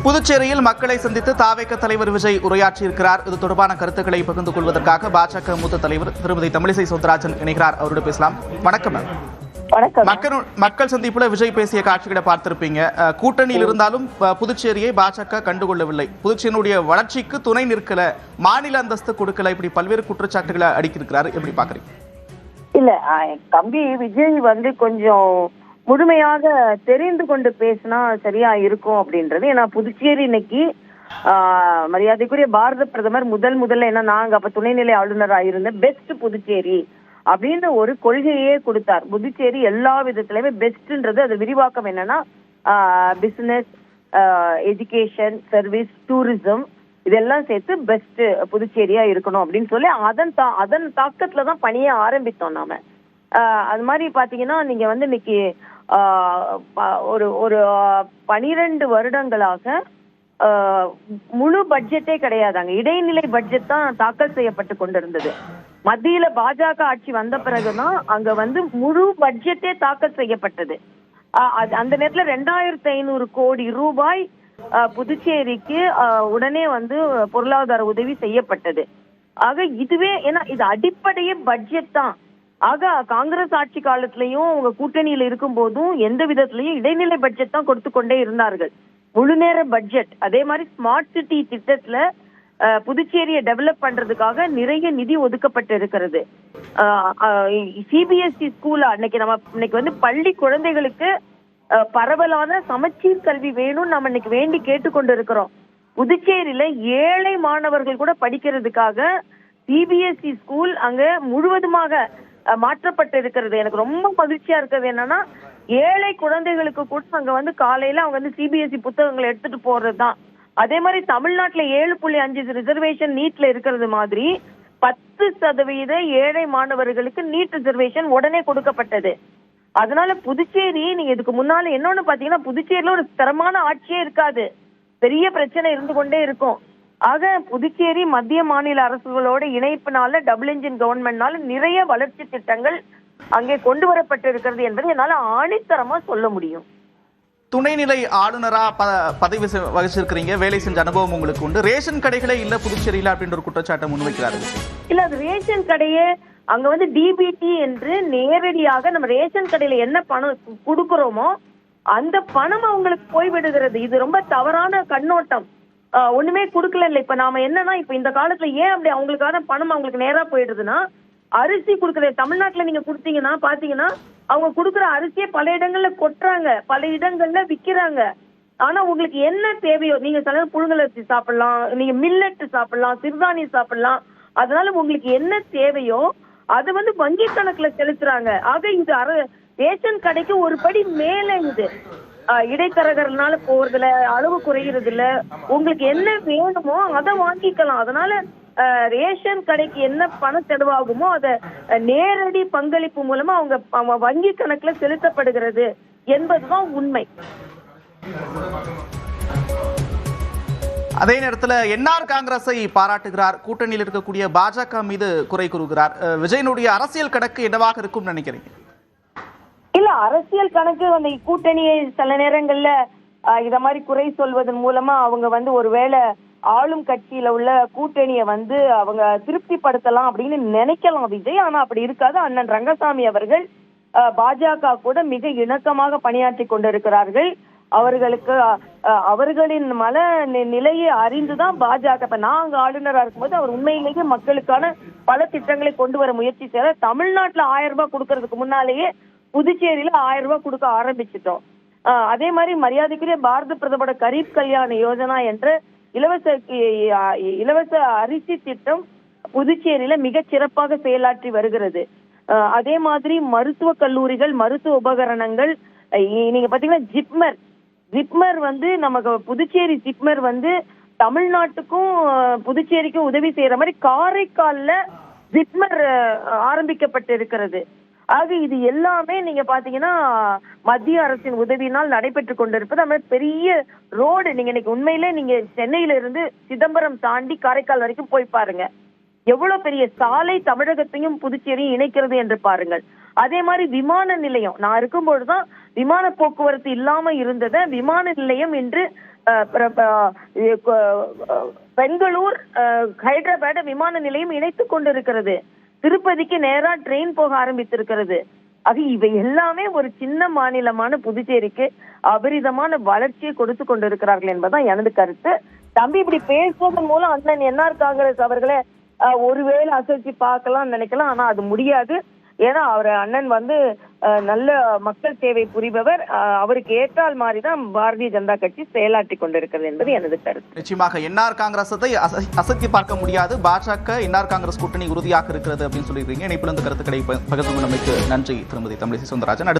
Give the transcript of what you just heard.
புதுச்சேரியில் மக்களை சந்தித்து தாவேக தலைவர் விஜய் உரையாற்றியிருக்கிறார். இது தொடர்பான கருத்துக்களை பகிர்ந்து கொள்வதற்காக பாஜக மூத்த தலைவர் திருமதி தமிழிசை சவுந்தரராஜன் இணைகிறார். அவரோடு பேசலாம். வணக்கம். மக்கள் சந்திப்புல விஜய் பேசிய காட்சிகளை பார்த்திருப்பீங்க. கூட்டணியில் இருந்தாலும் புதுச்சேரியை பாஜக கண்டுகொள்ளவில்லை, புதுச்சேரியினுடைய வளர்ச்சிக்கு துணை நிற்கல, மாநில அந்தஸ்து கொடுக்கல, இப்படி பல்வேறு குற்றச்சாட்டுகளை அடுக்கியிருக்கிறார். எப்படி பாக்குறீங்க? இல்ல தம்பி விஜய் கொஞ்சம் முழுமையாக தெரிந்து கொண்டு பேசினா சரியா இருக்கும் அப்படின்றது. ஏன்னா புதுச்சேரி இன்னைக்கு மரியாதைக்குரிய பாரத பிரதமர் முதல்ல என்ன, நாங்க அப்ப துணைநிலை ஆளுநராக இருந்த பெஸ்ட் புதுச்சேரி அப்படின்னு ஒரு கொள்கையே கொடுத்தார். புதுச்சேரி எல்லா விதத்திலுமே பெஸ்ட்ன்றது அது விரிவாக்கம் என்னன்னா பிசினஸ், எஜுகேஷன், சர்வீஸ், டூரிசம் இதெல்லாம் சேர்த்து பெஸ்ட் புதுச்சேரியா இருக்கணும் அப்படின்னு சொல்லி அதன் தாக்கத்துல தான் பணியை ஆரம்பித்தோம் நாம. அது மாதிரி பாத்தீங்கன்னா நீங்க இன்னைக்கு ஒரு 12 வருடங்களாக முழு பட்ஜெட்டே கிடையாதாங்க, இடைநிலை பட்ஜெட் தான் தாக்கல் செய்யப்பட்டு கொண்டிருந்தது. மத்தியில பாஜக ஆட்சி வந்த பிறகுதான் அங்க முழு பட்ஜெட்டே தாக்கல் செய்யப்பட்டது. அந்த நேரத்துல 2500 கோடி ரூபாய் புதுச்சேரிக்கு உடனே பொருளாதார உதவி செய்யப்பட்டது. ஆக இதுவே ஏன்னா இது அடிப்படையே பட்ஜெட் தான். ஆக காங்கிரஸ் ஆட்சி காலத்திலையும் உங்க கூட்டணியில இருக்கும் போதும் எந்த விதத்திலையும் இடைநிலை பட்ஜெட் தான் கொடுத்து கொண்டே இருந்தார்கள், முழு நேர பட்ஜெட். அதே மாதிரி ஸ்மார்ட் சிட்டி திட்டத்துல புதுச்சேரியை டெவலப் பண்றதுக்காக நிறைய நிதி ஒதுக்கப்பட்டு இருக்கிறது. சிபிஎஸ்இ ஸ்கூல் இன்னைக்கு பள்ளி குழந்தைகளுக்கு பரவலான சமச்சீர் கல்வி வேணும்னு நம்ம இன்னைக்கு வேண்டி கேட்டுக்கொண்டு இருக்கிறோம். புதுச்சேரியில ஏழை மாணவர்கள் கூட படிக்கிறதுக்காக சிபிஎஸ்இ ஸ்கூல் அங்க முழுவதுமாக மாற்றப்பட்டு இருக்கிறது. எனக்கு ரொம்ப மகிழ்ச்சியா இருக்கிறது என்னன்னா, ஏழை குழந்தைகளுக்கு கூட அங்க காலையில அவங்க சிபிஎஸ்இ புத்தகங்களை எடுத்துட்டு போறதுதான். அதே மாதிரி தமிழ்நாட்டுல 7.5 ரிசர்வேஷன் நீட்ல இருக்கிறது மாதிரி 10% ஏழை மாணவர்களுக்கு நீட் ரிசர்வேஷன் உடனே கொடுக்கப்பட்டது. அதனால புதுச்சேரி நீங்க இதுக்கு முன்னால இன்னொன்னு பாத்தீங்கன்னா, புதுச்சேரியில ஒரு தரமான ஆட்சியே இருக்காது, பெரிய பிரச்சனை இருந்து கொண்டே இருக்கும். ஆக புதுச்சேரி மத்திய மாநில அரசுகளோட இணைப்பினால டபுள் இன்ஜின் கவர்மெண்ட்னால நிறைய வளர்ச்சி திட்டங்கள் அங்கே கொண்டு வரப்பட்டு இருக்கிறது என்பதை என்னால ஆணித்தரமா சொல்ல முடியும். துணைநிலை ஆளுநரா பதவி வகிச்சிருக்கிறீங்க, வேலை செஞ்ச அனுபவம் உங்களுக்கு உண்டு. ரேஷன் கடைகளே இல்ல புதுச்சேரியில அப்படின்ற ஒரு குற்றச்சாட்டை முன்வைக்கிறாரு. இல்ல, அது ரேஷன் கடையே அங்க டிபிடி என்று நேரடியாக நம்ம ரேஷன் கடையில என்ன பணம் கொடுக்கிறோமோ அந்த பணம் அவங்களுக்கு போய்விடுகிறது. இது ரொம்ப தவறான கண்ணோட்டம். ஒண்ணுமே கொடுக்கல இல்ல. இப்ப நாம என்னன்னா, இப்ப இந்த காலத்துல ஏன் அப்படி அவங்களுக்கான பணம் அவங்களுக்கு நேரா போயிடுதுன்னா, அரிசி கொடுக்கறது தமிழ்நாட்டுல நீங்க கொடுத்தீங்கன்னா பாத்தீங்கன்னா அவங்க கொடுக்குற அரிசியை பல இடங்கள்ல கொட்டுறாங்க, பல இடங்கள்ல விக்கிறாங்க. ஆனா உங்களுக்கு என்ன தேவையோ, நீங்க சில புழுங்கல் அரிசி சாப்பிடலாம், நீங்க மில்லட் சாப்பிடலாம், சிறுதானியம் சாப்பிடலாம். அதனால உங்களுக்கு என்ன தேவையோ அது வங்கி கணக்குல செலுத்துறாங்க. ஆக இது ரேஷன் கடைக்கு ஒரு படி மேல இது இடைத்தரகர்னால போறதுல அளவு குறைகிறது இல்ல. உங்களுக்கு என்ன வேணுமோ அதை வாங்கிக்கலாம். அதனால ரேஷன் கடைக்கு என்ன பணம் செலவாகுமோ அதை நேரடி பங்களிப்பு மூலமா அவங்க வங்கி கணக்குல செலுத்தப்படுகிறது என்பதுதான் உண்மை. அதே நேரத்தில் என்ஆர் காங்கிரஸை பாராட்டுகிறார், கூட்டணியில் இருக்கக்கூடிய பாஜக மீது குறை கூறுகிறார். விஜயனுடைய அரசியல் கணக்கு என்னவாக இருக்கும் நினைக்கிறீங்க? இல்ல, அரசியல் கணக்கு கூட்டணியை சில நேரங்கள்ல இத மாதிரி குறை சொல்வதன் மூலமா அவங்க ஒருவேளை ஆளும் கட்சியில உள்ள கூட்டணியை அவங்க திருப்திப்படுத்தலாம் அப்படின்னு நினைக்கலாம் விஜய். ஆனா அப்படி இருக்காது. அண்ணன் ரங்கசாமி அவர்கள் பாஜக கூட மிக இணக்கமாக பணியாற்றி கொண்டிருக்கிறார்கள். அவர்களின் நிலையை அறிந்துதான் பாஜக, இப்ப நாங்க ஆளுநரா இருக்கும்போது அவர் உண்மையிலேயே மக்களுக்கான பல திட்டங்களை கொண்டு வர முயற்சி செய்யற. தமிழ்நாட்டுல 1000 ரூபாய் கொடுக்கறதுக்கு முன்னாலேயே புதுச்சேரியில 1000 ரூபாய் கொடுக்க ஆரம்பிச்சிட்டோம். அதே மாதிரி மரியாதைக்குரிய பாரத பிரதமரோட கரீப் கல்யாண யோஜனா என்ற இலவச அரிசி திட்டம் புதுச்சேரியில மிக சிறப்பாக செயலாற்றி வருகிறது. அதே மாதிரி மருத்துவ கல்லூரிகள், மருத்துவ உபகரணங்கள், நீங்க பாத்தீங்கன்னா ஜிப்மர் நமக்கு புதுச்சேரி ஜிப்மர் தமிழ்நாட்டுக்கும் புதுச்சேரிக்கும் உதவி செய்யற மாதிரி காரைக்கால்ல ஜிப்மர் ஆரம்பிக்கப்பட்டு இருக்கிறது. ஆக இது எல்லாமே நீங்க பாத்தீங்கன்னா மத்திய அரசின் உதவியினால் நடைபெற்று கொண்டிருப்பது. அந்த பெரிய ரோடு நீங்க இன்னைக்கு உண்மையிலே நீங்க சென்னையில இருந்து சிதம்பரம் தாண்டி காரைக்கால் வரைக்கும் போய் பாருங்க, எவ்வளவு பெரிய சாலை தமிழகத்தையும் புதுச்சேரியும் இணைக்கிறது என்று பாருங்கள். அதே மாதிரி விமான நிலையம், நான் இருக்கும்பொழுதுதான் விமான போக்குவரத்து இல்லாம இருந்தத விமான நிலையம் இன்று பெங்களூர் ஹைதராபாத் விமான நிலையம் இணைத்துக் கொண்டிருக்கிறது. திருப்பதிக்கு நேரா ட்ரெயின் போக ஆரம்பித்திருக்கிறது. அது இவை எல்லாமே ஒரு சின்ன மாநிலமான புதுச்சேரிக்கு அபரிதமான வளர்ச்சியை கொடுத்து கொண்டிருக்கிறார்கள் என்பதுதான் எனது கருத்து. தம்பி இப்படி பேசுவதன் மூலம் அண்ணன் என்ஆர் காங்கிரஸ் அவர்களே ஒருவேளை அசைச்சு பார்க்கலாம் நினைக்கலாம். ஆனா அது முடியாது. ஏன்னா அண்ணன் நல்ல மக்கள் சேவை புரிபவர். அவருக்கு ஏற்றால் மாதிரிதான் பாரதிய ஜனதா கட்சி செயலாற்றி கொண்டிருக்கிறது என்பது எனது கருத்து. நிச்சயமாக என்ஆர் காங்கிரஸை அசைத்து பார்க்க முடியாது. பாஜக என்ஆர் காங்கிரஸ் கூட்டணி உறுதியாக இருக்கிறது அப்படின்னு சொல்லியிருக்கீங்க. இணைப்பிலிருந்து கருத்துக்களை பகிர்ந்து கொண்டமைக்கு நன்றி திருமதி தமிழிசை சவுந்தரராஜன்.